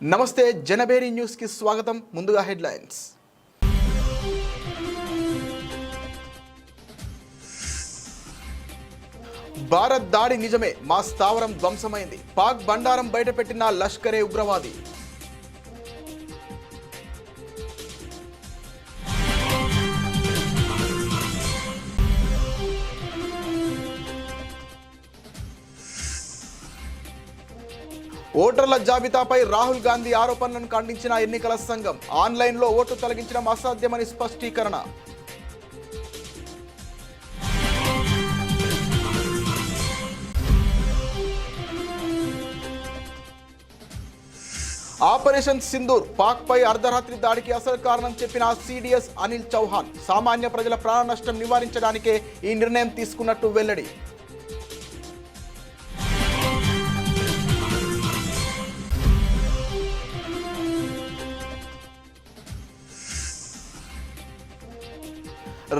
నమస్తే జనబేరి న్యూస్ కి స్వాగతం. ముందుగా హెడ్లైన్స్. భారత్ దాడి నిజమే, మా స్థావరం ధ్వంసమైంది. పాక్ బండారం బయటపెట్టిన లష్కరే ఉగ్రవాది. ఓటర్ల జాబితాపై రాహుల్ గాంధీ ఆరోపణలను ఖండించిన ఎన్నికల సంఘం. ఆన్లైన్లో ఓటు తొలగించడం అసాధ్యమని స్పష్టీకరణ. ఆపరేషన్ సింధూర్, పాక్పై అర్ధరాత్రి దాడికి అసలు కారణం చెప్పిన సిడిఎస్ అనిల్ చౌహాన్. సామాన్య ప్రజల ప్రాణ నష్టం నివారించడానికే ఈ నిర్ణయం తీసుకున్నట్టు వెల్లడి.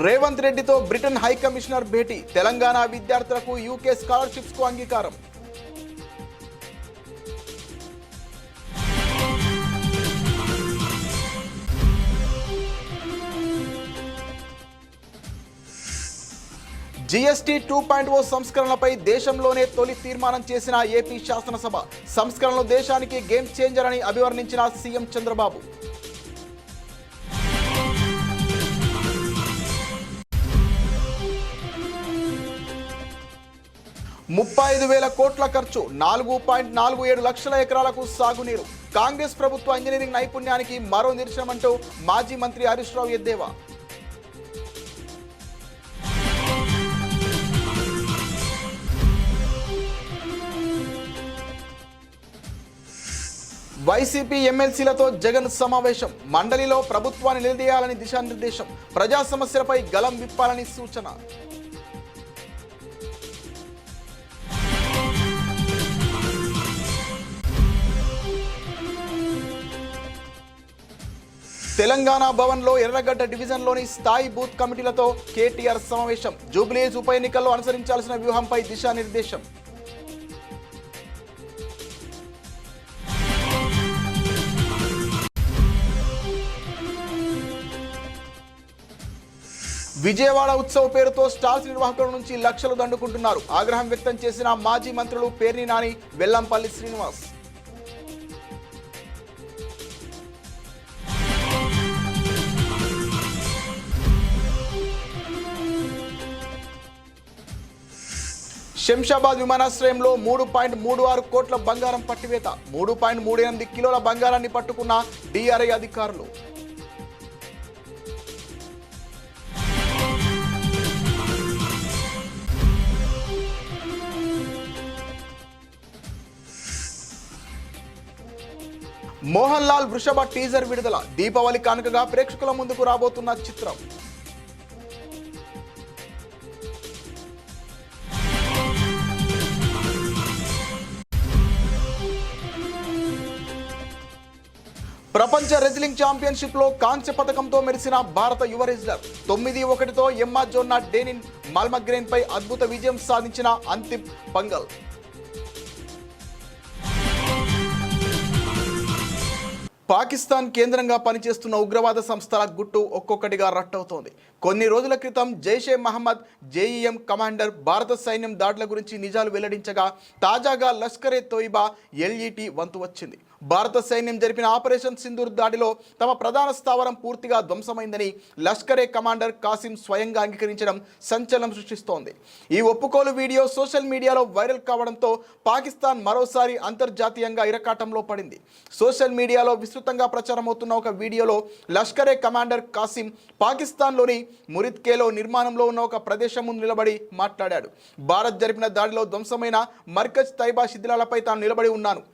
రేవంత్ రెడ్డితో బ్రిటన్ హై కమిషనర్ భేటీ. తెలంగాణ విద్యార్థులకు యూకే స్కాలర్షిప్స్ కు అంగీకారం. జీఎస్టీ 2.0 సంస్కరణలపై దేశంలోనే తొలి తీర్మానం చేసిన ఏపీ శాసనసభ. సంస్కరణలు దేశానికి గేమ్ చేంజర్ అని అభివర్ణించిన సీఎం చంద్రబాబు. 35,000 కోట్ల ఖర్చు, 4.47 లక్షల ఎకరాలకు సాగునీరు. కాంగ్రెస్ ప్రభుత్వ ఇంజనీరింగ్ నైపుణ్యానికి మరో నిదర్శనమంటూ మాజీ మంత్రి హరీష్ రావు ఎద్దేవా. వైసీపీ ఎమ్మెల్సీలతో జగన్ సమావేశం. మండలిలో ప్రభుత్వాన్ని నిలదీయాలని దిశానిర్దేశం. ప్రజా సమస్యలపై గలం విప్పాలని సూచన. తెలంగాణ భవన్లో ఎర్రగడ్డ డివిజన్లోని స్థాయి బూత్ కమిటీలతో కేటీఆర్ సమావేశం. జూబ్లీహిల్స్ ఉప ఎన్నికల్లో అనుసరించాల్సిన వ్యూహంపై దిశానిర్దేశం. విజయవాడ ఉత్సవ్ పేరుతో స్టాల్స్ నిర్వాహకుల నుంచి లక్షలు దండుకుంటున్నారు. ఆగ్రహం వ్యక్తం చేసిన మాజీ మంత్రులు పేర్ని నాని, వెల్లంపల్లి శ్రీనివాస్. శంషాబాద్ విమానాశ్రయంలో 3.36 కోట్ల బంగారం పట్టివేత. 3.38 కిలోల బంగారాన్ని పట్టుకున్న డిఆర్ఐ అధికారులు. మోహన్ లాల్ వృషభ టీజర్ విడుదల. దీపావళి కానుకగా ప్రేక్షకుల ముందుకు రాబోతున్న చిత్రం. ప్రపంచ రెజ్లింగ్ ఛాంపియన్షిప్ లో కాంస్య పథకంతో మెరిసిన భారత యువ రెజ్లర్. 9-1తో ఎమ్మా జోన్నా డేనిన్ మాల్మగ్రేన్ పై అద్భుత విజయం సాధించిన అంతిమ్ పంగల్. పాకిస్తాన్ కేంద్రంగా పనిచేస్తున్న ఉగ్రవాద సంస్థల గుట్టు ఒక్కొక్కటిగా రట్టవుతోంది. కొన్ని రోజుల క్రితం జైషే మహమ్మద్ జేఈఎం కమాండర్ భారత సైన్యం దాడుల గురించి నిజాలు వెల్లడించగా, తాజాగా లష్కరే తోయిబా ఎల్ఈటీ వంతు వచ్చింది. భారత సైన్యం జరిపిన ఆపరేషన్ సింధూర్ దాడిలో తమ ప్రధాన స్థావరం పూర్తిగా ధ్వంసమైందని లష్కరే కమాండర్ కాసిం స్వయంగా అంగీకరించడం సంచలనం సృష్టిస్తోంది. ఈ ఒప్పుకోలు వీడియో సోషల్ మీడియాలో వైరల్ కావడంతో పాకిస్తాన్ మరోసారి అంతర్జాతీయంగా ఇరకాటంలో పడింది. సోషల్ మీడియాలో విస్తృతంగా ప్రచారమవుతున్న ఒక వీడియోలో లష్కరే కమాండర్ కాసిం పాకిస్తాన్లోని మురిద్కేలో నిర్మాణంలో ఉన్న ఒక ప్రదేశం ముందు నిలబడి మాట్లాడాడు. భారత్ జరిపిన దాడిలో ధ్వంసమైన మర్కజ్ తైబా శిథిలాలపై తాను నిలబడి ఉన్నాను.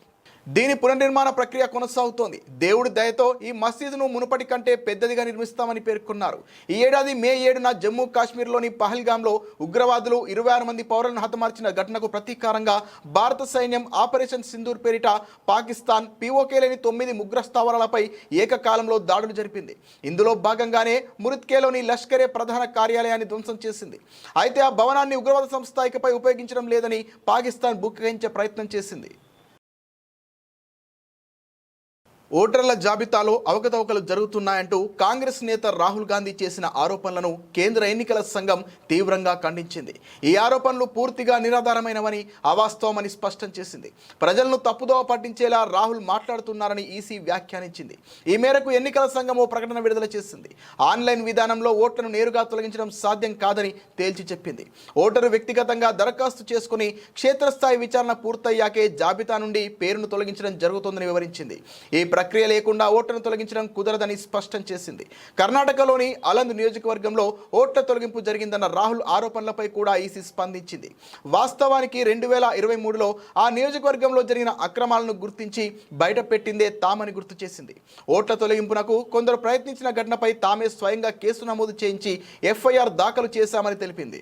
దీని పునర్నిర్మాణ ప్రక్రియ కొనసాగుతోంది. దేవుడి దయతో ఈ మసీదును మునుపటి కంటే పెద్దదిగా నిర్మిస్తామని పేర్కొన్నారు. ఈ ఏడాది మే 7న జమ్మూ కాశ్మీర్లోని పహల్గామ్లో ఉగ్రవాదులు 26 మంది పౌరులను హతమార్చిన ఘటనకు ప్రతీకారంగా భారత సైన్యం ఆపరేషన్ సింధూర్ పేరిట పాకిస్తాన్ పీఓకే లేని 9 ఉగ్ర స్థావరాలపై ఏకకాలంలో దాడులు జరిపింది. ఇందులో భాగంగానే మురిద్కేలోని లష్కరే ప్రధాన కార్యాలయాన్ని ధ్వంసం చేసింది. అయితే ఆ భవనాన్ని ఉగ్రవాద సంస్థ ఇకపై ఉపయోగించడం లేదని పాకిస్తాన్ బుకాయించే ప్రయత్నం చేసింది. ఓటర్ల జాబితాలో అవకతవకలు జరుగుతున్నాయంటూ కాంగ్రెస్ నేత రాహుల్ గాంధీ చేసిన ఆరోపణలను కేంద్ర ఎన్నికల సంఘం తీవ్రంగా ఖండించింది. ఈ ఆరోపణలు పూర్తిగా నిరాధారమైనవని, అవాస్తవమని స్పష్టం చేసింది. ప్రజలను తప్పుదోవ పట్టించేలా రాహుల్ మాట్లాడుతున్నారని ఈసీ వ్యాఖ్యానించింది. ఈ మేరకు ఎన్నికల సంఘం ఓ ప్రకటన విడుదల చేసింది. ఆన్లైన్ విధానంలో ఓట్లను నేరుగా తొలగించడం సాధ్యం కాదని తేల్చి చెప్పింది. ఓటరు వ్యక్తిగతంగా దరఖాస్తు చేసుకుని క్షేత్రస్థాయి విచారణ పూర్తయ్యాకే జాబితా నుండి పేరును తొలగించడం జరుగుతుందని వివరించింది. ఈ ప్రక్రియ లేకుండా ఓట్లను తొలగించడం కుదరదని స్పష్టం చేసింది. కర్ణాటకలోని అలంద్ నియోజకవర్గంలో ఓట్ల తొలగింపు జరిగిందన్న రాహుల్ ఆరోపణలపై కూడా ఈసీ స్పందించింది. వాస్తవానికి 2023లో ఆ నియోజకవర్గంలో జరిగిన అక్రమాలను గుర్తించి బయటపెట్టిందే తామని గుర్తు చేసింది. ఓట్ల తొలగింపునకు కొందరు ప్రయత్నించిన ఘటనపై తామే స్వయంగా కేసు నమోదు చేయించి ఎఫ్ఐఆర్ దాఖలు చేశామని తెలిపింది.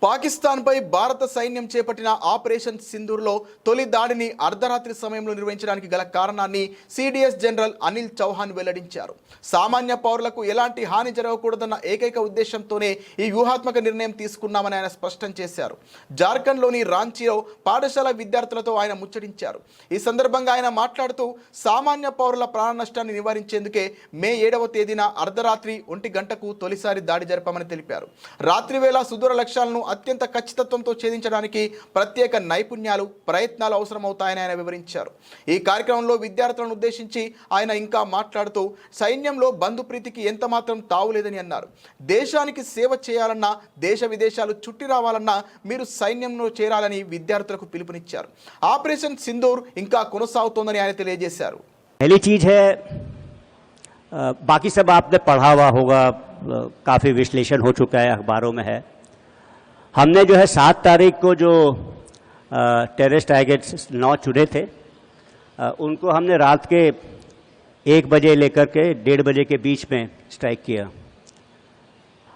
పాకిస్తాన్పై భారత సైన్యం చేపట్టిన ఆపరేషన్ సింధూర్లో తొలి దాడిని అర్ధరాత్రి సమయంలో నిర్వహించడానికి గల కారణాన్ని సిడిఎస్ జనరల్ అనిల్ చౌహాన్ వెల్లడించారు. సామాన్య పౌరులకు ఎలాంటి హాని జరగకూడదన్న ఏకైక ఉద్దేశంతోనే ఈ వ్యూహాత్మక నిర్ణయం తీసుకున్నామని ఆయన స్పష్టం చేశారు. జార్ఖండ్లోని రాంచీలో పాఠశాల విద్యార్థులతో ఆయన ముచ్చటించారు. ఈ సందర్భంగా ఆయన మాట్లాడుతూ సామాన్య పౌరుల ప్రాణ నష్టాన్ని నివారించేందుకే మే 7వ తేదీన అర్ధరాత్రి 1 గంటకు తొలిసారి దాడి జరిపామని తెలిపారు. రాత్రి వేళ సుదూర లక్ష్యాలను అత్యంత ఖచ్చితత్వంతో ఛేదించడానికి ప్రత్యేక నైపుణ్యాలు, ప్రయత్నాలు అవసరమవుతాయని ఆయన వివరించారు. ఈ కార్యక్రమంలో విద్యార్థులను ఉద్దేశించి ఆయన ఇంకా మాట్లాడుతూ సైన్యంలో బంధుప్రీతికి ఎంత మాత్రం తావులేదని అన్నారు. దేశానికి సేవ చేయాలన్నా, దేశ విదేశాలు చుట్టి రావాలన్నా మీరు సైన్యంలో చేరాలని విద్యార్థులకు పిలుపునిచ్చారు. ఆపరేషన్ సింధూర్ ఇంకా కొనసాగుతోందని ఆయన తెలియజేశారు. पहली चीज़ है, बाकी सब आपने पढ़ा हुआ होगा, काफ़ी विश्लेषण हो चुका है, अखबारों में है. हमने जो है 7 तारीख को जो टेररिस्ट टारगेट्स 9 चुने थे, उनको हमने रात के 1 बजे लेकर के 1:30 बजे के बीच में स्ट्राइक किया.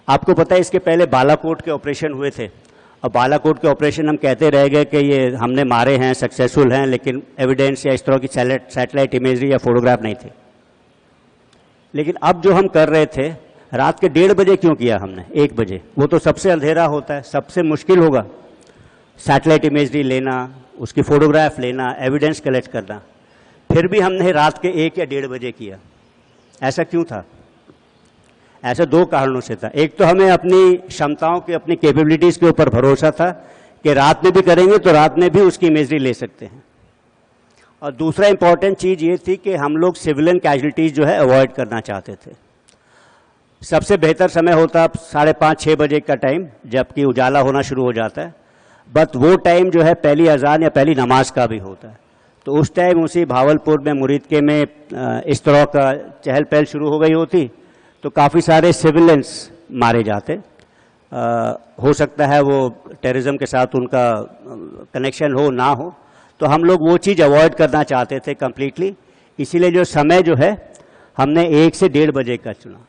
आपको पता है इसके पहले बालाकोट के ऑपरेशन हुए थे, और बालाकोट के ऑपरेशन हम कहते रह गए कि ये हमने मारे हैं, सक्सेसफुल हैं, लेकिन एविडेंस या इस तरह की सैटेलाइट इमेजरी या फोटोग्राफ नहीं थे. लेकिन अब जो हम कर रहे थे, रात के 1:30 बजे क्यों किया हमने? 1 बजे, वो तो सबसे अंधेरा होता है, सबसे मुश्किल होगा सैटेलाइट इमेजरी लेना, उसकी फोटोग्राफ लेना, एविडेंस कलेक्ट करना. फिर भी हमने रात के 1 या 1:30 बजे किया. ऐसा क्यों था? ऐसा 2 कारणों से था. एक तो हमें अपनी क्षमताओं के, अपनी कैपेबिलिटीज़ के ऊपर भरोसा था कि रात में भी करेंगे तो रात में भी उसकी इमेजरी ले सकते हैं. और दूसरा इंपॉर्टेंट चीज़ ये थी कि हम लोग सिविलियन कैजुअलिटीज़ जो है अवॉइड करना चाहते थे. सबसे बेहतर समय होता 5:30-6 बजे का टाइम, जबकि उजाला होना शुरू हो जाता है. बट वो टाइम जो है पहली अजान या पहली नमाज का भी होता है. तो उस टाइम उसी भावलपुर में, मुरीदके में इस तरह का चहल पहल शुरू हो गई होती, तो काफ़ी सारे सिविलियंस मारे जाते. हो सकता है वो टेररिज्म के साथ उनका कनेक्शन हो ना हो, तो हम लोग वो चीज़ अवॉइड करना चाहते थे कम्प्लीटली. इसीलिए जो समय जो है हमने 1 से 1:30 बजे का चुना.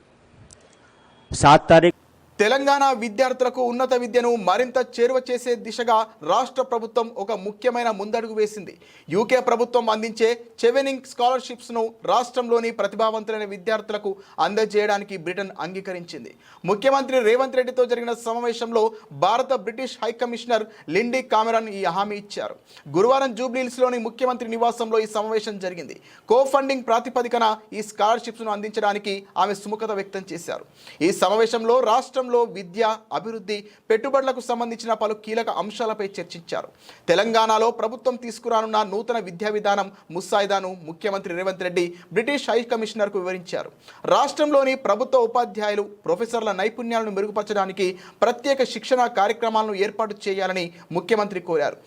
7 तारीख తెలంగాణ విద్యార్థులకు ఉన్నత విద్యను మరింత చేరువ చేసే దిశగా రాష్ట్ర ప్రభుత్వం ఒక ముఖ్యమైన ముందడుగు వేసింది. యూకే ప్రభుత్వం అందించే చెవెనింగ్ స్కాలర్షిప్స్ను రాష్ట్రంలోని ప్రతిభావంతులైన విద్యార్థులకు అందజేయడానికి బ్రిటన్ అంగీకరించింది. ముఖ్యమంత్రి రేవంత్ రెడ్డితో జరిగిన సమావేశంలో భారత బ్రిటిష్ హైకమిషనర్ లిండీ కామెరాన్ ఈ హామీ ఇచ్చారు. గురువారం జూబ్లీహిల్స్లోని ముఖ్యమంత్రి నివాసంలో ఈ సమావేశం జరిగింది. కో ఫండింగ్ ప్రాతిపదికన ఈ స్కాలర్షిప్స్ను అందించడానికి ఆమె సుముఖత వ్యక్తం చేశారు. ఈ సమావేశంలో రాష్ట్రం విద్య, అభివృద్ధి, పెట్టుబడులకు సంబంధించిన పలు కీలక అంశాలపై చర్చించారు. తెలంగాణలో ప్రభుత్వం తీసుకురానున్న నూతన విద్యా విధానం ముసాయిదాను ముఖ్యమంత్రి రేవంత్ రెడ్డి బ్రిటిష్ హై కమిషనర్కు వివరించారు. రాష్ట్రంలోని ప్రభుత్వ ఉపాధ్యాయులు, ప్రొఫెసర్ల నైపుణ్యాలను మెరుగుపరచడానికి ప్రత్యేక శిక్షణ కార్యక్రమాలను ఏర్పాటు చేయాలని ముఖ్యమంత్రి కోరారు.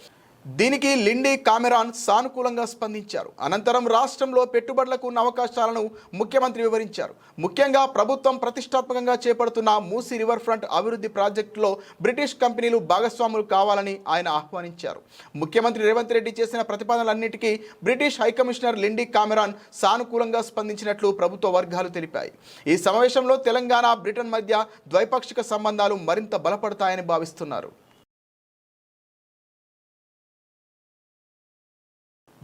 దీనికి లిండీ కామెరాన్ సానుకూలంగా స్పందించారు. అనంతరం రాష్ట్రంలో పెట్టుబడులకు ఉన్న అవకాశాలను ముఖ్యమంత్రి వివరించారు. ముఖ్యంగా ప్రభుత్వం ప్రతిష్టాత్మకంగా చేపడుతున్న మూసీ రివర్ ఫ్రంట్ అభివృద్ధి ప్రాజెక్టులో బ్రిటిష్ కంపెనీలు భాగస్వాములు కావాలని ఆయన ఆహ్వానించారు. ముఖ్యమంత్రి రేవంత్ రెడ్డి చేసిన ప్రతిపాదనలన్నిటికీ బ్రిటిష్ హైకమిషనర్ లిండీ కామెరాన్ సానుకూలంగా స్పందించినట్లు ప్రభుత్వ వర్గాలు తెలిపాయి. ఈ సమావేశంలో తెలంగాణ, బ్రిటన్ మధ్య ద్వైపాక్షిక సంబంధాలు మరింత బలపడతాయని భావిస్తున్నారు.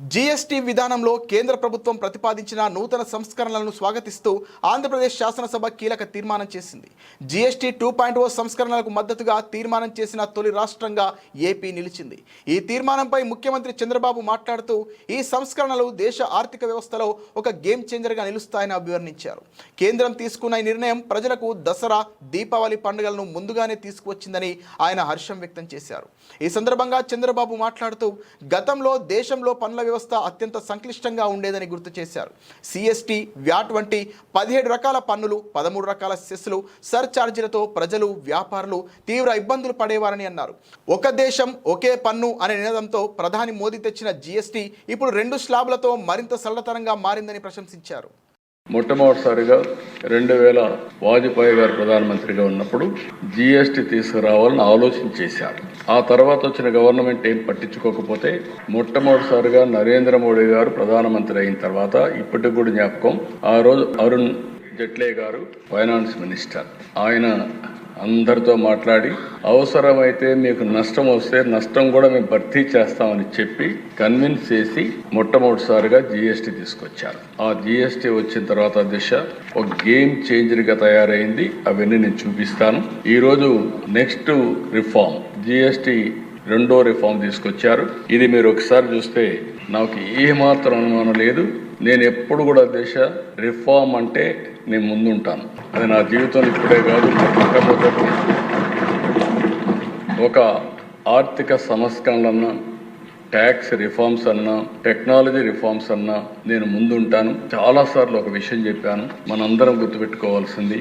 జీఎస్టీ విధానంలో కేంద్ర ప్రభుత్వం ప్రతిపాదించిన నూతన సంస్కరణలను స్వాగతిస్తూ ఆంధ్రప్రదేశ్ శాసనసభ కీలక తీర్మానం చేసింది. జీఎస్టీ 2.0 సంస్కరణలకు మద్దతుగా తీర్మానం చేసిన తొలి రాష్ట్రంగా ఏపీ నిలిచింది. ఈ తీర్మానంపై ముఖ్యమంత్రి చంద్రబాబు మాట్లాడుతూ ఈ సంస్కరణలు దేశ ఆర్థిక వ్యవస్థలో ఒక గేమ్ చేంజర్గా నిలుస్తాయని అభివర్ణించారు. కేంద్రం తీసుకున్న ఈ నిర్ణయం ప్రజలకు దసరా, దీపావళి పండుగలను ముందుగానే తీసుకువచ్చిందని ఆయన హర్షం వ్యక్తం చేశారు. ఈ సందర్భంగా చంద్రబాబు మాట్లాడుతూ గతంలో దేశంలో పన్నుల వ్యవస్థ అత్యంత సంక్లిష్టంగా ఉండేదని గుర్తు చేశారు. సిఎస్టీ, వ్యాట్ వంటి 17 రకాల పన్నులు, 13 రకాల సెస్లు, సర్ఛార్జీలతో ప్రజలు, వ్యాపారులు తీవ్ర ఇబ్బందులు పడేవారని అన్నారు. ఒక దేశం ఒకే పన్ను అనే నినాదంతో ప్రధాని మోదీ తెచ్చిన జీఎస్టీ ఇప్పుడు 2 స్లాబ్లతో మరింత సరళతరంగా మారిందని ప్రశంసించారు. మొట్టమొదటిసారిగా 2000 వాజ్పేయి గారు ప్రధానమంత్రిగా ఉన్నప్పుడు జీఎస్టీ తీసుకురావాలని ఆలోచన చేశారు. ఆ తర్వాత వచ్చిన గవర్నమెంట్ ఏం పట్టించుకోకపోతే మొట్టమొదటిసారిగా నరేంద్ర మోడీ గారు ప్రధానమంత్రి అయిన తర్వాత ఇప్పటికి కూడా జ్ఞాపకం, ఆ రోజు అరుణ్ జైట్లీ గారు ఫైనాన్స్ మినిస్టర్, ఆయన అందరితో మాట్లాడి అవసరమైతే మీకు నష్టం వస్తే నష్టం కూడా మేము భర్తీ చేస్తామని చెప్పి కన్విన్స్ చేసి మొట్టమొదటిసారిగా జీఎస్టీ తీసుకొచ్చారు. ఆ జీఎస్టీ వచ్చిన తర్వాత దిశ ఒక గేమ్ చేంజర్గా తయారైంది. అవన్నీ నేను చూపిస్తాను. ఈరోజు నెక్స్ట్ రిఫార్మ్ జీఎస్టీ 2వ రిఫార్మ్ తీసుకొచ్చారు. ఇది మీరు ఒకసారి చూస్తే నాకు ఏమాత్రం అనుమానం లేదు. నేను ఎప్పుడు కూడా దేశ రిఫార్మ్ అంటే నేను ముందుంటాను. అది నా జీవితంలో ఇప్పుడే కాదు, మొట్టమొదటి ఒక ఆర్థిక సంస్కరణలన్నా, ట్యాక్స్ రిఫార్మ్స్ అన్నా, టెక్నాలజీ రిఫార్మ్స్ అన్నా నేను ముందుంటాను. చాలాసార్లు ఒక విషయం చెప్పాను, మనందరం గుర్తుపెట్టుకోవాల్సింది,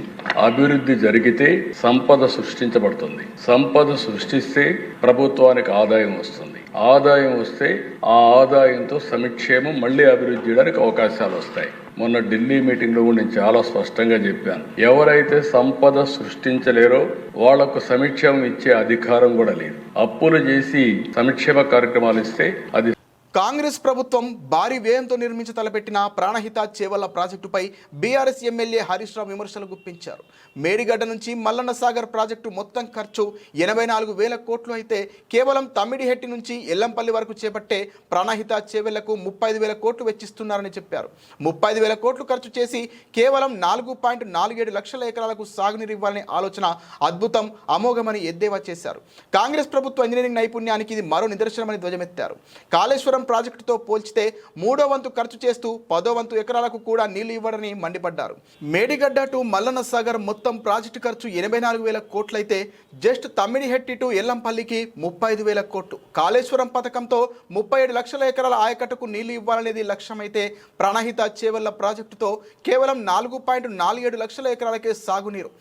అభివృద్ధి జరిగితే సంపద సృష్టించబడుతుంది. సంపద సృష్టిస్తే ప్రభుత్వానికి ఆదాయం వస్తుంది. ఆదాయం వస్తే ఆ ఆదాయంతో సంక్షేమం మళ్ళీ అభివృద్ధి చేయడానికి అవకాశాలు వస్తాయి. మొన్న ఢిల్లీ మీటింగ్లో కూడా నేను చాలా స్పష్టంగా చెప్పాను, ఎవరైతే సంపద సృష్టించలేరో వాళ్లకు సంక్షేమం ఇచ్చే అధికారం కూడా లేదు. అప్పులు చేసి సంక్షేమ కార్యక్రమాలు ఇస్తే అది. కాంగ్రెస్ ప్రభుత్వం భారీ వ్యయంతో నిర్మించి తలపెట్టిన ప్రాణహిత చేవళ్ల ప్రాజెక్టుపై బీఆర్ఎస్ ఎమ్మెల్యే హరీష్ రావు విమర్శలు గుప్పించారు. మేడిగడ్డ నుంచి మల్లన్న సాగర్ ప్రాజెక్టు మొత్తం ఖర్చు 84,000 కోట్లు అయితే కేవలం తమ్మిడిహెట్టి నుంచి ఎల్లంపల్లి వరకు చేపట్టే ప్రాణహిత చేవెళ్లకు 35,000 కోట్లు వెచ్చిస్తున్నారని చెప్పారు. 35,000 కోట్లు ఖర్చు చేసి కేవలం 4.47 లక్షల ఎకరాలకు సాగునీరు ఇవ్వాలనే ఆలోచన అద్భుతం, అమోఘమని ఎద్దేవా చేశారు. కాంగ్రెస్ ప్రభుత్వ ఇంజనీరింగ్ నైపుణ్యానికి ఇది మరో నిదర్శనమని ధ్వజమెత్తారు. కాళేశ్వరం ప్రాజెక్టుతో పోల్చితే 3వ వంతు ఖర్చు చేస్తూ 10వ వంతు ఎకరాలకు కూడా నీళ్లు ఇవ్వడని మండిపడ్డారు. మేడిగడ్డ టు మల్లన్న సాగర్ మొత్తం ప్రాజెక్టు ఖర్చు 84,000 కోట్లయితే జస్ట్ తమ్మిడిహెట్టి టు ఎల్లంపల్లికి 35,000 కోట్లు. కాళేశ్వరం పథకంతో 37 లక్షల ఎకరాల ఆయకట్టుకు నీళ్లు ఇవ్వాలనేది లక్ష్యమైతే ప్రాణహిత చేవళ్ల ప్రాజెక్టుతో కేవలం 4.47 లక్షల ఎకరాలకే సాగునీరు.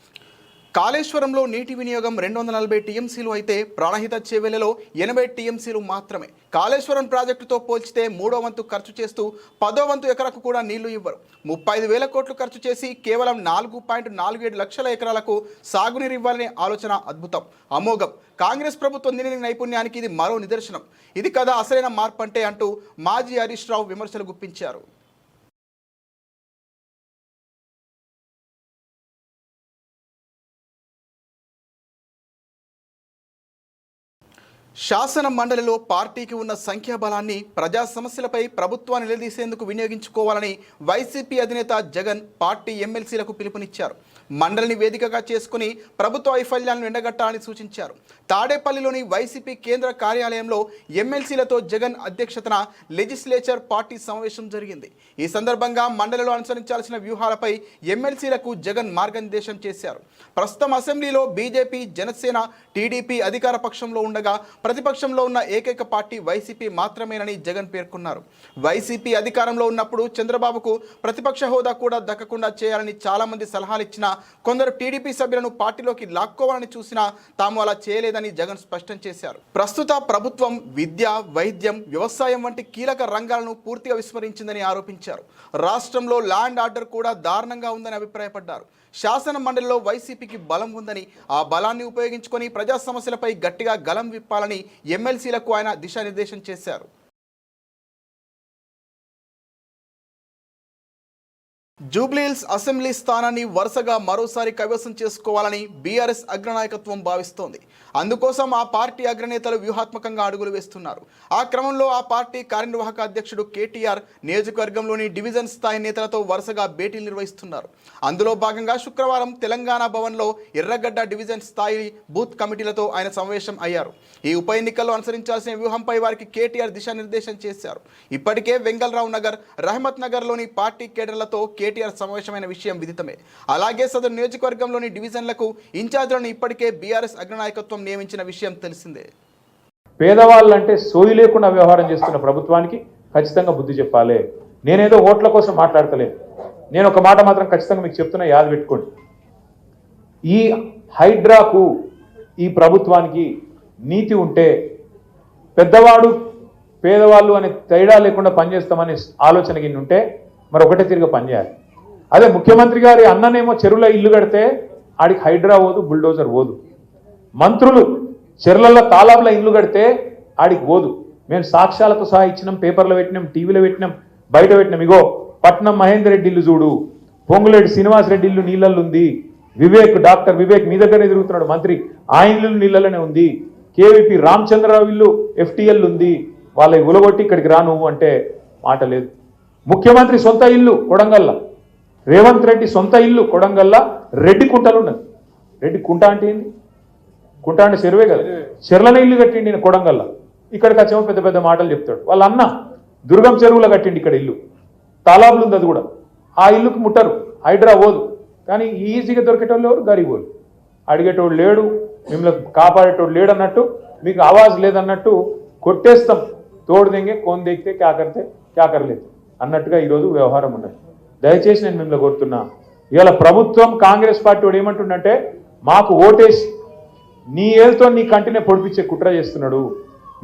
కాళేశ్వరంలో నీటి వినియోగం 240 టీఎంసీలు అయితే ప్రాణహిత చేవెళ్లలో 80 టీఎంసీలు మాత్రమే. కాళేశ్వరం ప్రాజెక్టుతో పోల్చితే 3వ వంతు ఖర్చు చేస్తూ 10వ వంతు ఎకరకు కూడా నీళ్లు ఇవ్వరు. 35,000 కోట్లు ఖర్చు చేసి కేవలం 4.47 లక్షల ఎకరాలకు సాగునీరు ఇవ్వాలనే ఆలోచన అద్భుతం, అమోఘం. కాంగ్రెస్ ప్రభుత్వ ఇంజనీరింగ్ నైపుణ్యానికి ఇది మరో నిదర్శనం. ఇది కదా అసలైన మార్పు అంటే అంటూ మాజీ హరీష్ రావు విమర్శలు గుప్పించారు. శాసన మండలిలో పార్టీకి ఉన్న సంఖ్యాబలాన్ని ప్రజా సమస్యలపై ప్రభుత్వాన్ని నిలదీసేందుకు వినియోగించుకోవాలని వైసీపీ అధినేత జగన్ పార్టీ ఎమ్మెల్సీలకు పిలుపునిచ్చారు. మండలిని వేదికగా చేసుకుని ప్రభుత్వ వైఫల్యాలను ఎండగట్టాలని సూచించారు. తాడేపల్లిలోని వైసీపీ కేంద్ర కార్యాలయంలో ఎమ్మెల్సీలతో జగన్ అధ్యక్షతన లెజిస్లేచర్ పార్టీ సమావేశం జరిగింది. ఈ సందర్భంగా మండలిలో అనుసరించాల్సిన వ్యూహాలపై ఎమ్మెల్సీలకు జగన్ మార్గనిర్దేశం చేశారు. ప్రస్తుతం అసెంబ్లీలో బీజేపీ, జనసేన, టీడీపీ అధికార పక్షంలో ఉండగా ప్రతిపక్షంలో ఉన్న ఏకైక పార్టీ వైసీపీ మాత్రమేనని జగన్ పేర్కొన్నారు. వైసీపీ అధికారంలో ఉన్నప్పుడు చంద్రబాబుకు ప్రతిపక్ష హోదా కూడా దక్కకుండా చేయాలని చాలా మంది సలహాలు ఇచ్చినా కొందరు టీడీపీ సభ్యులను పార్టీలోకి లాక్కోవాలని చూసినా తాము అలా చేయలేదని జగన్ స్పష్టం చేశారు. ప్రస్తుత ప్రభుత్వం విద్య, వైద్యం, వ్యవసాయం వంటి కీలక రంగాలను పూర్తిగా విస్మరించిందని ఆరోపించారు. రాష్ట్రంలో ల్యాండ్ ఆర్డర్ కూడా దారుణంగా ఉందని అభిప్రాయపడ్డారు. శాసన మండలిలో వైసీపీకి బలం ఉందని, ఆ బలాన్ని ఉపయోగించుకొని ప్రజా సమస్యలపై గట్టిగా గలం విప్పాలని ఎమ్మెల్సీలకు ఆయన దిశానిర్దేశం చేశారు. జూబ్లీహిల్స్ అసెంబ్లీ స్థానాన్ని వరుసగా మరోసారి కైవసం చేసుకోవాలని బీఆర్ఎస్ అగ్రనాయకత్వం భావిస్తోంది. అందుకోసం ఆ పార్టీ అగ్రనేతలు వ్యూహాత్మకంగా అడుగులు వేస్తున్నారు. ఆ క్రమంలో ఆ పార్టీ కార్యనిర్వాహక అధ్యక్షుడు కేటీఆర్ నియోజకవర్గంలోని డివిజన్ స్థాయి నేతలతో వరుసగా భేటీలు నిర్వహిస్తున్నారు. అందులో భాగంగా శుక్రవారం తెలంగాణ భవన్లో ఎర్రగడ్డ డివిజన్ స్థాయి బూత్ కమిటీలతో ఆయన సమావేశం అయ్యారు. ఈ ఉప ఎన్నికల్లో అనుసరించాల్సిన వ్యూహంపై వారికి కేటీఆర్ దిశానిర్దేశం చేశారు. ఇప్పటికే వెంగళరావు నగర్, రహమత్ నగర్లోని పార్టీ కేడర్లతో కేటీఆర్ సమావేశమైన విషయం విదితమే. అలాగే సదరు నియోజకవర్గంలోని డివిజన్లకు ఇన్ఛార్జీలను ఇప్పటికే బీఆర్ఎస్ అగ్రనాయకత్వం నియమించిన విషయం తెలిసిందే. పేదవాళ్ళంటే సోయి లేకుండా వ్యవహారం చేస్తున్న ప్రభుత్వానికి ఖచ్చితంగా బుద్ధి చెప్పాలి. నేనేదో ఓట్ల కోసం మాట్లాడతలేదు. నేను ఒక మాట మాత్రం ఖచ్చితంగా మీకు చెప్తున్నా, యాద పెట్టుకోండి. ఈ హైడ్రాకు ఈ ప్రభుత్వానికి నీతి ఉంటే పెద్దవాడు పేదవాళ్ళు అనే తేడా లేకుండా పనిచేస్తామనే ఆలోచన కింద ఉంటే మరి ఒకటే తిరిగి పనిచేయాలి. అదే ముఖ్యమంత్రి గారి అన్ననేమో చెరువులో ఇల్లు కడితే ఆడికి హైడ్రా పోదు, బుల్డోజర్ పోదు. మంత్రులు చెరువులలో తాలాబుల ఇల్లు కడితే ఆడికి పోదు. మేము సాక్ష్యాలతో సహా ఇచ్చినాం, పేపర్లో పెట్టినాం, టీవీలో పెట్టినాం, బయట పెట్టినాం. ఇగో పట్నం మహేందర్ రెడ్డి ఇల్లు చూడు, పొంగులేటి శ్రీనివాస్ రెడ్డి ఇల్లు నీళ్ళల్లో ఉంది, డాక్టర్ వివేక్ మీ దగ్గరనే తిరుగుతున్నాడు మంత్రి, ఆ ఇల్లు నీళ్ళలోనే ఉంది, కేవీపీ రామచంద్రరావు ఇల్లు FTL ఉంది. వాళ్ళకి ఉలగొట్టి ఇక్కడికి రా నువ్వు అంటే మాట లేదు. ముఖ్యమంత్రి సొంత ఇల్లు కొడంగల్ల, రేవంత్ రెడ్డి సొంత ఇల్లు కొడంగల్ల రెడ్డి కుంటలు ఉన్నది. రెడ్డి కుంట అంటే ఏంది? కుంట అంటే చెరువే కదా. చెర్లనే ఇల్లు కట్టిండి నేను కొడంగల్ల. ఇక్కడికి వచ్చేమో పెద్ద పెద్ద మాటలు చెప్తాడు. వాళ్ళ అన్న దుర్గం చెరువులో కట్టిండి ఇక్కడ ఇల్లు, తాలాబులు ఉంది అది కూడా. ఆ ఇల్లుకు ముట్టరు, హైడ్రా పోదు. కానీ ఈజీగా దొరికేటోళ్ళు ఎవరు? గరీబోళ్ళు. అడిగేటోడు లేడు, మిమ్మల్ని కాపాడేటోడు లేడు అన్నట్టు, మీకు ఆవాజ్ లేదన్నట్టు కొట్టేస్తాం. తోడు దెంగే కోన్ దేకితే క్యాకరితే క్యాకరలేదు అన్నట్టుగా ఈరోజు వ్యవహారం ఉన్నది. దయచేసి నేను మిమ్మల్ని కోరుతున్నా, ఇవాళ ప్రభుత్వం కాంగ్రెస్ పార్టీ వాడు ఏమంటుండంటే మాకు ఓటేసి నీ ఏళ్ళతో నీ కంటినే పొడిపించే కుట్ర చేస్తున్నాడు.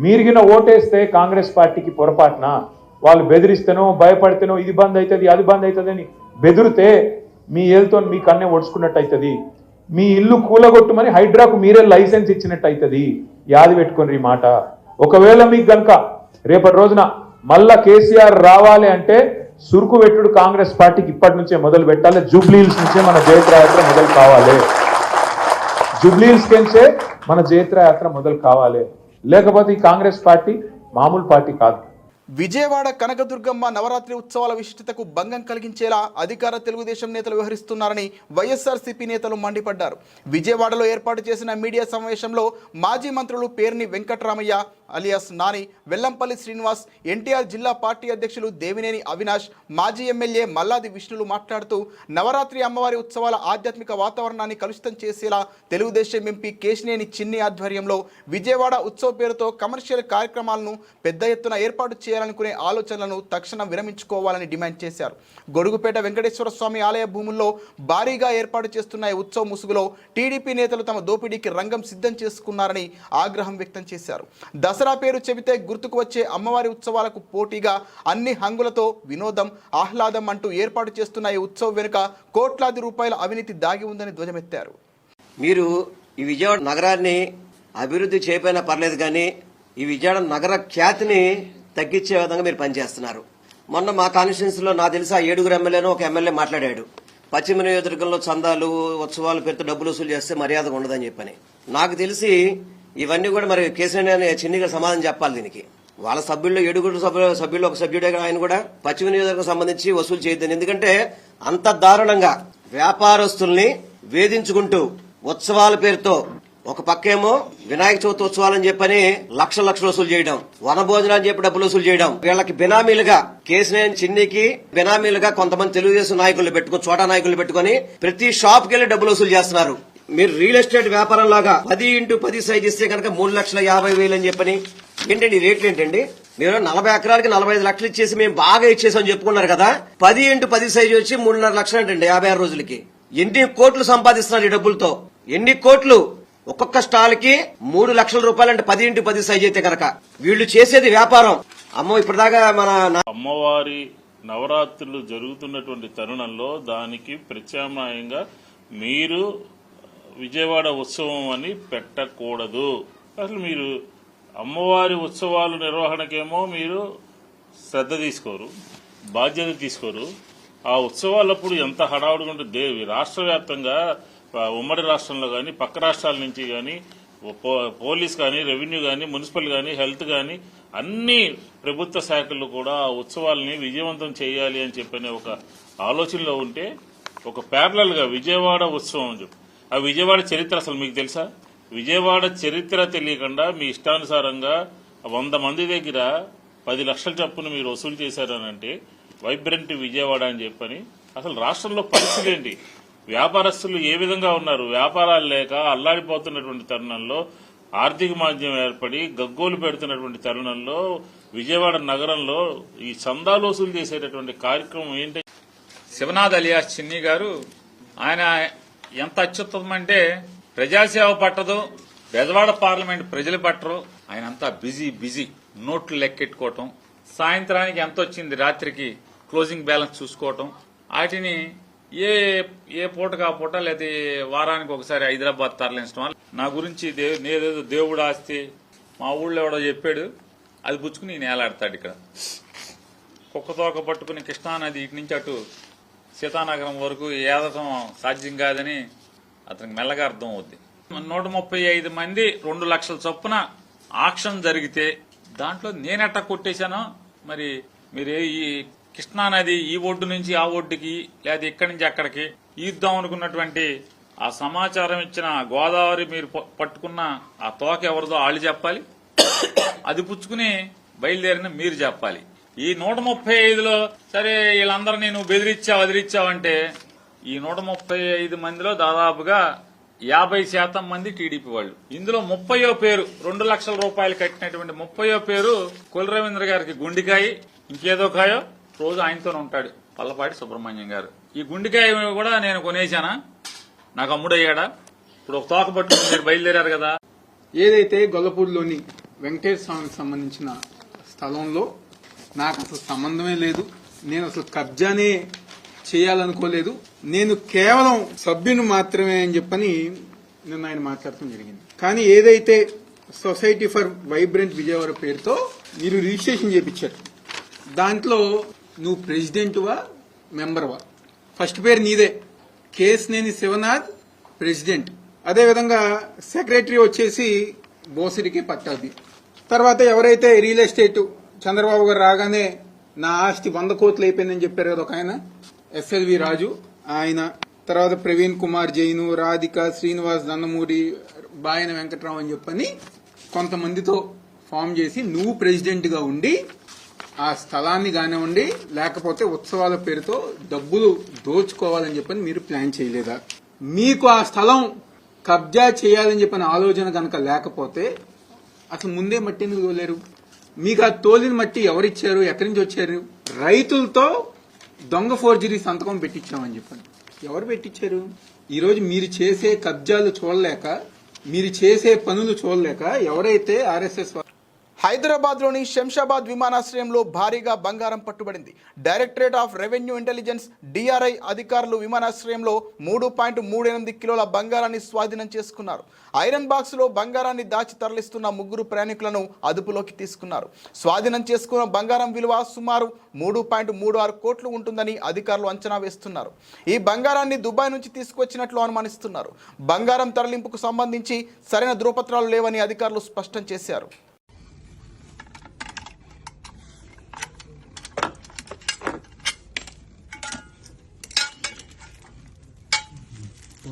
మీరిగిన ఓటేస్తే కాంగ్రెస్ పార్టీకి పొరపాటున వాళ్ళు బెదిరిస్తేనో భయపడితేనో ఇది బంద్ అవుతుంది అది బంద్ అవుతుంది అని బెదిరితే మీ ఏళ్ళతో మీ కన్నే ఒడుచుకున్నట్టు అవుతుంది. మీ ఇల్లు కూలగొట్టుమని హైడ్రాకు మీరే లైసెన్స్ ఇచ్చినట్టు అవుతుంది. యాది పెట్టుకోండి ఈ మాట. ఒకవేళ మీకు గనక రేపటి రోజున మళ్ళా కేసీఆర్ రావాలి అంటే సురుకు పెట్టుడు కాంగ్రెస్ పార్టీకి ఇప్పటి నుంచే మొదలు పెట్టాలి. జూబ్లీహిల్స్ నుంచే మన జయత్రయాత్ర మొదలు కావాలి. జూబ్లీహిల్స్ నుంచే మన జయత్రయాత్ర మొదలు కావాలి. లేకపోతే ఈ కాంగ్రెస్ పార్టీ మామూలు పార్టీ కాదు. విజయవాడ కనకదుర్గమ్మ నవరాత్రి ఉత్సవాల విశిష్టతకు భంగం కలిగించేలా అధికార తెలుగుదేశం నేతలు వ్యవహరిస్తున్నారని వైఎస్ఆర్సీపీ నేతలు మండిపడ్డారు. విజయవాడలో ఏర్పాటు చేసిన మీడియా సమావేశంలో మాజీ మంత్రులు పేర్ని వెంకటరామయ్య అలియాస్ నాని, వెల్లంపల్లి శ్రీనివాస్, ఎన్టీఆర్ జిల్లా పార్టీ అధ్యక్షులు దేవినేని అవినాష్, మాజీ ఎమ్మెల్యే మల్లాది విష్ణులు మాట్లాడుతూ నవరాత్రి అమ్మవారి ఉత్సవాల ఆధ్యాత్మిక వాతావరణాన్ని కలుషితం చేసేలా తెలుగుదేశం ఎంపీ కేశినేని చిన్ని ఆధ్వర్యంలో విజయవాడ ఉత్సవ పేరుతో కమర్షియల్ కార్యక్రమాలను పెద్ద ఎత్తున ఏర్పాటు చేయాలనుకునే ఆలోచనలను తక్షణం విరమించుకోవాలని డిమాండ్ చేశారు. గొడుగుపేట వెంకటేశ్వర స్వామి ఆలయ భూముల్లో భారీగా ఏర్పాటు చేస్తున్న ఈ ఉత్సవ ముసుగులో టీడీపీ నేతలు తమ దోపిడీకి రంగం సిద్ధం చేసుకున్నారని ఆగ్రహం వ్యక్తం చేశారు. దసరా పేరు చెబితే గుర్తుకు వచ్చే అమ్మవారి ఉత్సవాలకు పోటీగా అన్ని హంగులతో వినోదం, ఆహ్లాదం అంటూ ఏర్పాటు చేస్తున్న ఈ ఉత్సవం వెనుక కోట్లాది రూపాయల అవినీతి దాగి ఉందని ధ్వజమెత్తారు. మీరు ఈ విజయవాడ నగరాన్ని అభివృద్ధి చేయకపోయినా పర్లేదు, కానీ ఈ విజయవాడ నగర ఖ్యాతిని తగ్గించే విధంగా మీరు పనిచేస్తున్నారు. మొన్న మా కాన్స్టిట్యున్సీలో నాకు తెలిసి ఆ 7 ఎమ్మెల్యేను ఒక ఎమ్మెల్యే మాట్లాడాడు, పశ్చిమ నియోజకవర్గంలో చందాలు ఉత్సవాలు పేరుతో డబ్బులు వసూలు చేస్తే మర్యాదగా ఉండదని చెప్పని. నాకు తెలిసి ఇవన్నీ కూడా మరి కేసీఆర్ చిన్నిగా సమాధానం చెప్పాలి దీనికి. వాళ్ళ సభ్యుల్లో 7 సభ్యులు ఒక సభ్యుడే ఆయన కూడా పశ్చిమ నియోజకవర్గం సంబంధించి వసూలు చేయొద్దని. ఎందుకంటే అంత దారుణంగా వ్యాపారస్తుల్ని వేధించుకుంటూ ఉత్సవాల పేరుతో ఒక పక్కేమో వినాయక చవితి ఉత్సవాలని చెప్పని లక్షల వసూలు చేయడం, వనభోజనాలు చెప్పి డబ్బులు వసూలు చేయడం, వీళ్ళకి బినామీలుగా కేసీఆర్ చిన్నికి బినామీలుగా కొంతమంది తెలుగుదేశం నాయకులు పెట్టుకుని చోటా నాయకులు పెట్టుకుని ప్రతి షాప్ కెళ్లి డబ్బులు వసూలు చేస్తున్నారు. మీరు రియల్ ఎస్టేట్ వ్యాపారం లాగా 10x10 సైజ్ ఇస్తే కనుక 3,50,000 అని చెప్పని ఏంటండి రేట్లు ఏంటండి? మీరు 40 ఎకరాలకి 45 లక్షలు ఇచ్చేసి మేము బాగా ఇచ్చేసామని చెప్పుకున్నారు కదా. 10x10 సైజ్ వచ్చి 3.5 లక్షలు అంటండి 56 రోజులకి. ఎన్ని కోట్లు సంపాదిస్తున్నారు ఈ డబ్బులతో? ఎన్ని కోట్లు? ఒక్కొక్క స్టాల్ కి 3 లక్షల రూపాయలు అంటే 10x10 సైజ్ అయితే కనుక వీళ్ళు చేసేది వ్యాపారం. అమ్మో ఇప్పటిదాకా మన అమ్మవారి నవరాత్రులు జరుగుతున్నటువంటి తరుణంలో దానికి ప్రత్యామ్నాయంగా మీరు విజయవాడ ఉత్సవం అని పెట్టకూడదు. అసలు మీరు అమ్మవారి ఉత్సవాల నిర్వహణకేమో మీరు శ్రద్ధ తీసుకోరు, బాధ్యత తీసుకోరు. ఆ ఉత్సవాలప్పుడు ఎంత హడావుడిగా ఉంటుంది. రాష్ట్ర వ్యాప్తంగా ఉమ్మడి రాష్ట్రంలో కానీ పక్క రాష్ట్రాల నుంచి కానీ పోలీస్ కానీ రెవెన్యూ కానీ మున్సిపల్ కానీ హెల్త్ కానీ అన్ని ప్రభుత్వ శాఖలు కూడా ఆ ఉత్సవాలని విజయవంతం చేయాలి అని చెప్పనే ఒక ఆలోచనలో ఉంటే ఒక ప్యారలల్ గా విజయవాడ ఉత్సవం అని చెప్పి ఆ విజయవాడ చరిత్ర అసలు మీకు తెలుసా? విజయవాడ చరిత్ర తెలియకుండా మీ ఇష్టానుసారంగా 100 మంది దగ్గర 10 లక్షల చొప్పున మీరు వసూలు చేశారనంటే వైబ్రెంట్ విజయవాడ అని చెప్పని అసలు రాష్ట్రంలో పరిస్థితి ఏంటి? వ్యాపారస్తులు ఏ విధంగా ఉన్నారు? వ్యాపారాలు లేక అల్లాడిపోతున్నటువంటి తరుణంలో ఆర్థిక మాంద్యం ఏర్పడి గగ్గోలు పెడుతున్నటువంటి తరుణంలో విజయవాడ నగరంలో ఈ చందాలు వసూలు చేసేటటువంటి కార్యక్రమం ఏంటి? శివనాథ్ అలియాస్ చిన్ని గారు ఆయన ఎంత అత్యుత్తమం అంటే ప్రజాసేవ పట్టదు, బెజవాడ పార్లమెంట్ ప్రజలు పట్టరు. ఆయన అంతా బిజీ నోట్లు లెక్కెట్టుకోవటం, సాయంత్రానికి ఎంత వచ్చింది రాత్రికి క్లోజింగ్ బ్యాలెన్స్ చూసుకోవటం, వాటిని ఏ పూటకు ఆ పూట లేదా వారానికి ఒకసారి హైదరాబాద్ తరలించడం. నా గురించి నేదేదో దేవుడు ఆస్తి మా ఊళ్ళో ఎవడో చెప్పాడు, అది పుచ్చుకుని నేలాడతాడు. ఇక్కడ కుక్కతోక పట్టుకుని కృష్ణానది ఇటు నుంచి అటు సీతానగరం వరకు ఏదటం సాధ్యం కాదని అతనికి మెల్లగా అర్థం అవుద్ది. 135 మంది 2 లక్షల చొప్పున ఆక్షన్ జరిగితే దాంట్లో నేనెట్టా కొట్టేశానో మరి మీరు ఈ కృష్ణానది ఈ ఒడ్డు నుంచి ఆ ఒడ్డుకి లేదా ఇక్కడి నుంచి అక్కడికి ఈద్దాం అనుకున్నటువంటి ఆ సమాచారం ఇచ్చిన గోదావరి మీరు పట్టుకున్న ఆ తోక ఎవరిదో వాళ్ళు చెప్పాలి, అది పుచ్చుకుని బయలుదేరిన మీరు చెప్పాలి. ఈ 135లో సరే వీళ్ళందరూ నేను వదిలిచ్చావంటే ఈ 135 మందిలో దాదాపుగా 50% మంది టీడీపీ వాళ్ళు. ఇందులో 30వ పేరు 2 లక్షల రూపాయలు కట్టినటువంటి 30వ పేరు కొల్లు రవీంద్ర గారికి గుండికాయ, ఇంకేదో కాయో రోజు ఆయనతోనే ఉంటాడు పల్లపాటి సుబ్రహ్మణ్యం గారు. ఈ గుండికాయ కూడా నేను కొనేశానా, నాకు అమ్ముడయ్యాడా? ఇప్పుడు ఒక తోక పట్టుకుని మీరు బయలుదేరారు కదా. ఏదైతే గొల్లపూడిలోని వెంకటేశ్వర స్వామికి సంబంధించిన స్థలంలో నాకు అసలు సంబంధమే లేదు, నేను అసలు కబ్జానే చేయాలనుకోలేదు, నేను కేవలం సభ్యుని మాత్రమే అని చెప్పని నిన్న ఆయన మాట్లాడటం జరిగింది. కానీ ఏదైతే సొసైటీ ఫర్ వైబ్రెంట్ విజయవాడ పేరుతో మీరు రిజిస్ట్రేషన్ చేయించారు, దాంట్లో నువ్వు ప్రెసిడెంట్వా మెంబర్వా? ఫస్ట్ పేరు నీదే, కేశినేని శివనాథ్ ప్రెసిడెంట్, అదేవిధంగా సెక్రటరీ వచ్చేసి బోసిరికి పట్టాది. తర్వాత ఎవరైతే రియల్ ఎస్టేట్ చంద్రబాబు గారు రాగానే నా ఆస్తి 100 కోట్లు అయిపోయిందని చెప్పారు కదా ఒక ఆయన, ఎస్ఎల్వి రాజు ఆయన, తర్వాత ప్రవీణ్ కుమార్ జైను, రాధిక, శ్రీనివాస్ నందమూరి, బాయన వెంకట్రావు అని చెప్పని కొంతమందితో ఫామ్ చేసి నువ్వు ప్రెసిడెంట్ గా ఉండి ఆ స్థలాన్ని కానివ్వండి లేకపోతే ఉత్సవాల పేరుతో డబ్బులు దోచుకోవాలని చెప్పని మీరు ప్లాన్ చేయలేదా? మీకు ఆ స్థలం కబ్జా చేయాలని చెప్పిన ఆలోచన కనుక లేకపోతే అసలు ముందే మట్టి ఎందుకు తోలేరు? మీకు ఆ తోలిన మట్టి ఎవరిచ్చారు, ఎక్కడి నుంచి వచ్చారు? రైతులతో దొంగ ఫోర్జరీ సంతకం పెట్టించామని చెప్పండి. ఎవరు పెట్టించారు? ఈరోజు మీరు చేసే కబ్జాలు చూడలేక, మీరు చేసే పనులు చూడలేక ఎవరైతే ఆర్ఎస్ఎస్ హైదరాబాద్లోని శంషాబాద్ విమానాశ్రయంలో భారీగా బంగారం పట్టుబడింది. Directorate of revenue intelligence DRI అధికారులు విమానాశ్రయంలో 3.38 కిలోల బంగారాన్ని స్వాధీనం చేసుకున్నారు. ఐరన్ బాక్స్ లో బంగారాన్ని దాచి తరలిస్తున్న 3 ప్రయాణికులను అదుపులోకి తీసుకున్నారు. స్వాధీనం చేసుకున్న బంగారం విలువ సుమారు 3.36 కోట్లు ఉంటుందని అధికారులు అంచనా వేస్తున్నారు. ఈ బంగారాన్ని దుబాయ్ నుంచి తీసుకొచ్చినట్లు అనుమానిస్తున్నారు. బంగారం తరలింపుకు సంబంధించి సరైన ధృవపత్రాలు లేవని అధికారులు స్పష్టం చేశారు.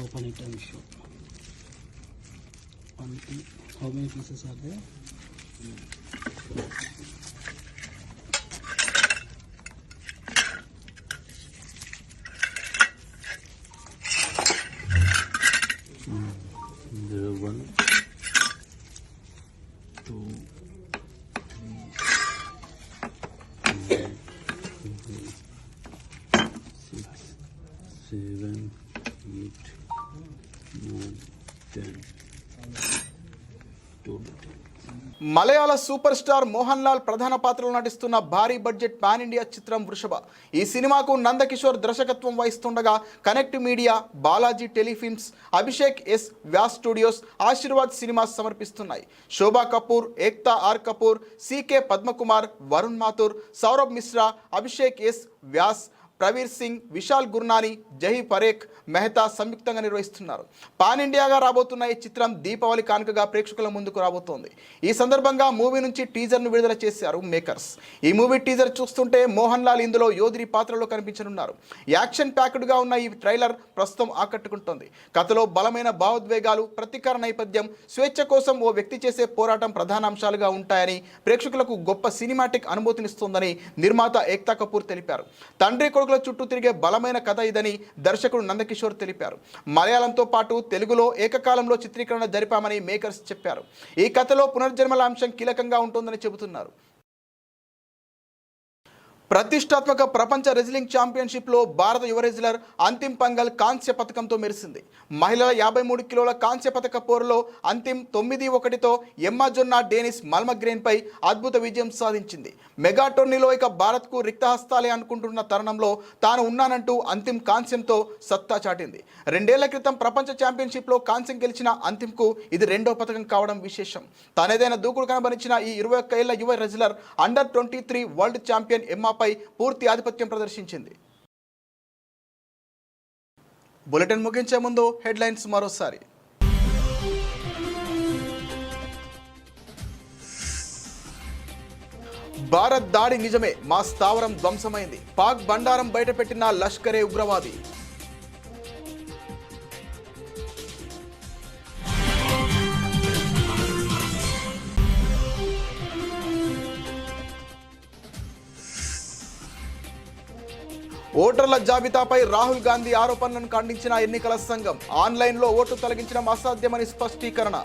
Open it and show. How many pieces are there? There are 1, 2, 3, 6, 7, 8, 9, 10, 12. Malayalam super star Mohan Lal ప్రధాన పాత్రలో నటిస్తున్న భారీ బడ్జెట్ పాన్ ఇండియా చిత్రం వృషభ. ఈ సినిమాకు నందకిషోర్ దర్శకత్వం వహిస్తుండగా connect media, Balaji telefilms, Abhishek S Vyas studios, Aashirvad cinemas సమర్పిస్తున్నాయి. Shobha Kapoor, Ekta R Kapoor, CK Padmakumar, Varun Mathur, Saurabh Mishra, Abhishek S Vyas, Pravir Singh, Vishal Gurnani, Jahi Parekh Mehta సంయుక్తంగా నిర్వహిస్తున్నారు. పాన్ ఇండియాగా రాబోతున్న ఈ చిత్రం దీపావళి కానుకగా ప్రేక్షకుల ముందుకు రాబోతోంది. ఈ సందర్భంగా మూవీ నుంచి టీజర్ను విడుదల చేశారు మేకర్స్. ఈ మూవీ టీజర్ చూస్తుంటే మోహన్ లాల్ ఇందులో యోధుడి పాత్రలో కనిపించనున్నారు. యాక్షన్ ప్యాక్డ్గా ఉన్న ఈ ట్రైలర్ ప్రస్తుతం ఆకట్టుకుంటోంది. కథలో బలమైన భావోద్వేగాలు, ప్రతీకార నేపథ్యం, స్వేచ్ఛ కోసం ఓ వ్యక్తి చేసే పోరాటం ప్రధాన అంశాలుగా ఉంటాయని, ప్రేక్షకులకు గొప్ప సినిమాటిక్ అనుభూతినిస్తోందని నిర్మాత ఏక్తా కపూర్ తెలిపారు. తండ్రి కొడుకుల చుట్టూ తిరిగే బలమైన కథ ఇదని దర్శకుడు నందకిషోర్ తెలిపారు. మలయాళంతో పాటు తెలుగులో ఏకకాలంలో చిత్రీకరణ జరిపామని మేకర్స్ చెప్పారు. ఈ కథలో పునర్జన్మల అంశం కీలకంగా ఉంటుందని చెబుతున్నారు. ప్రతిష్టాత్మక ప్రపంచ రెజ్లింగ్ ఛాంపియన్షిప్లో భారత యువ రెజ్లర్ అంతిమ్ పంగల్ కాంస్య పథకంతో మెరిసింది. మహిళల 53 కిలోల కాంస్య పథక పోరులో అంతిమ్ 9-1తో ఎమ్మా జొన్నా డేనిస్ మల్మగ్రేన్పై అద్భుత విజయం సాధించింది. మెగా టోర్నీలో ఇక భారత్కు రిక్తహస్తాలే అనుకుంటున్న తరుణంలో తాను ఉన్నానంటూ అంతిమ్ కాంస్యంతో సత్తా చాటింది. 2 ఏళ్ల క్రితం ప్రపంచ ఛాంపియన్షిప్లో కాంస్యం గెలిచిన అంతిమ్కు ఇది 2వ పథకం కావడం విశేషం. తనదేన దూకుడు కనబరిచిన ఈ 21 ఏళ్ల యువ రెజ్లర్ అండర్-23 వరల్డ్ ఛాంపియన్ ఎమ్మా పూర్తి ఆధిపత్యం ప్రదర్శించింది. బులెటిన్ ముగించే ముందు హెడ్లైన్స్ మరోసారి. భారత్ దాడి నిజమే, మా స్థావరం ధ్వంసమైంది. పాక్ బండారం బయటపెట్టిన లష్కరే ఉగ్రవాది. ఓటర్ల జాబితాపై రాహుల్ గాంధీ ఆరోపణలను ఖండించిన ఎన్నికల సంఘం. ఆన్లైన్లో ఓటు తొలగించడం అసాధ్యమని స్పష్టీకరణ.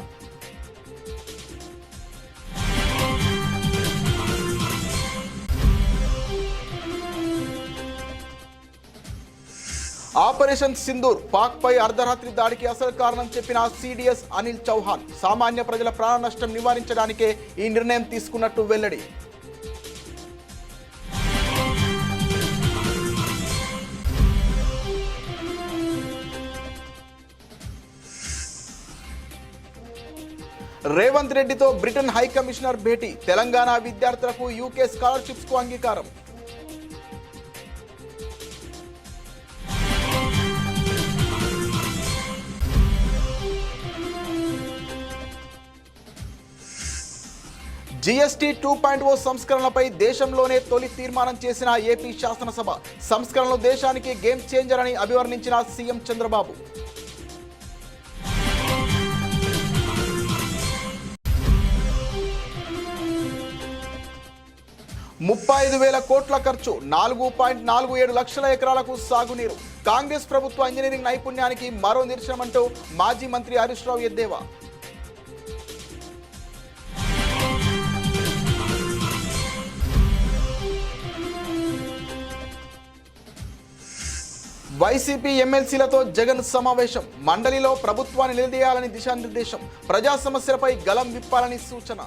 ఆపరేషన్ సింధూర్, పాక్పై అర్ధరాత్రి దాడికి అసలు కారణం చెప్పిన సిడిఎస్ అనిల్ చౌహాన్. సామాన్య ప్రజల ప్రాణ నష్టం నివారించడానికే ఈ నిర్ణయం తీసుకున్నట్టు వెల్లడి. రేవంత్ రెడ్డితో బ్రిటన్ హై కమిషనర్ భేటీ. తెలంగాణ విద్యార్థులకు యూకే స్కాలర్షిప్స్ కు అంగీకారం. జీఎస్టీ 2.0 సంస్కరణలపై దేశంలోనే తొలి తీర్మానం చేసిన ఏపీ శాసనసభ. సంస్కరణలు దేశానికి గేమ్ చేంజర్ అని అభివర్ణించిన సీఎం చంద్రబాబు. 35,000 కోట్ల ఖర్చు, 4.47 లక్షల ఎకరాలకు సాగునీరు. కాంగ్రెస్ ప్రభుత్వ ఇంజనీరింగ్ నైపుణ్యానికి మరో నిదర్శనమంటూ మాజీ మంత్రి హరీష్ రావు ఎద్దేవా. వైసీపీ ఎమ్మెల్సీలతో జగన్ సమావేశం. మండలిలో ప్రభుత్వాన్ని నిలదీయాలని దిశానిర్దేశం. ప్రజా సమస్యలపై గలం విప్పాలని సూచన.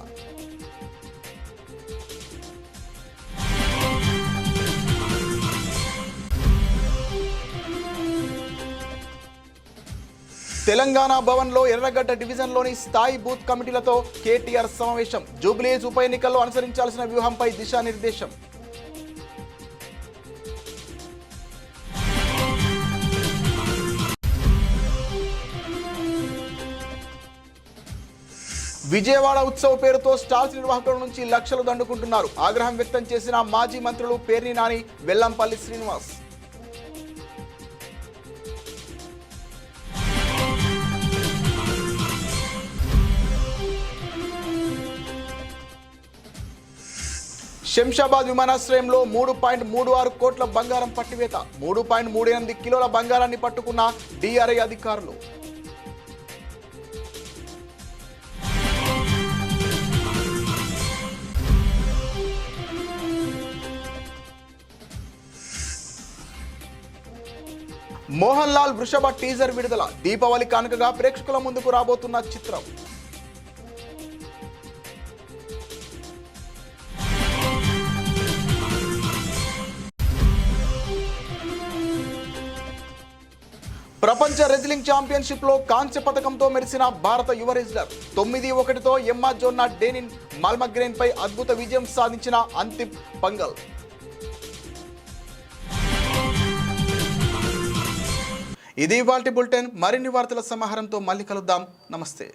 తెలంగాణ భవన్లో ఎర్రగడ్డ డివిజన్లోని స్థాయి బూత్ కమిటీలతో కేటీఆర్ సమావేశం. జూబ్లీహిల్స్ ఉప ఎన్నికల్లో అనుసరించాల్సిన వ్యూహంపై దిశానిర్దేశం. విజయవాడ ఉత్సవ పేరుతో స్టాల్స్ నిర్వాహకుల నుంచి లక్షలు దండుకుంటున్నారు. ఆగ్రహం వ్యక్తం చేసిన మాజీ మంత్రులు పేర్ని నాని, వెల్లంపల్లి శ్రీనివాస్. శంషాబాద్ విమానాశ్రయంలో 3.36 కోట్ల బంగారం పట్టివేత. 3.38 కిలోల బంగారాన్ని పట్టుకున్న డిఆర్ఐ అధికారులు. మోహన్ లాల్ వృషభ టీజర్ విడుదల. దీపావళి కానుకగా ప్రేక్షకుల ముందుకు రాబోతున్న చిత్రం. ప్రపంచ రెజ్లింగ్ ఛాంపియన్షిప్ లో కాంస్య పథకంతో మెరిసిన భారత యువ రెజ్లర్. 9-1తో ఎమ్మా జొన్నా డేనిన్ మల్మగ్రేన్ పై అద్భుత విజయం సాధించిన అంతిమ్ పంగల్. ఇది ఇవాల్టి బులెటిన్. మరిన్ని వార్తల సమాహారంతో మళ్ళీ కలుద్దాం. నమస్తే.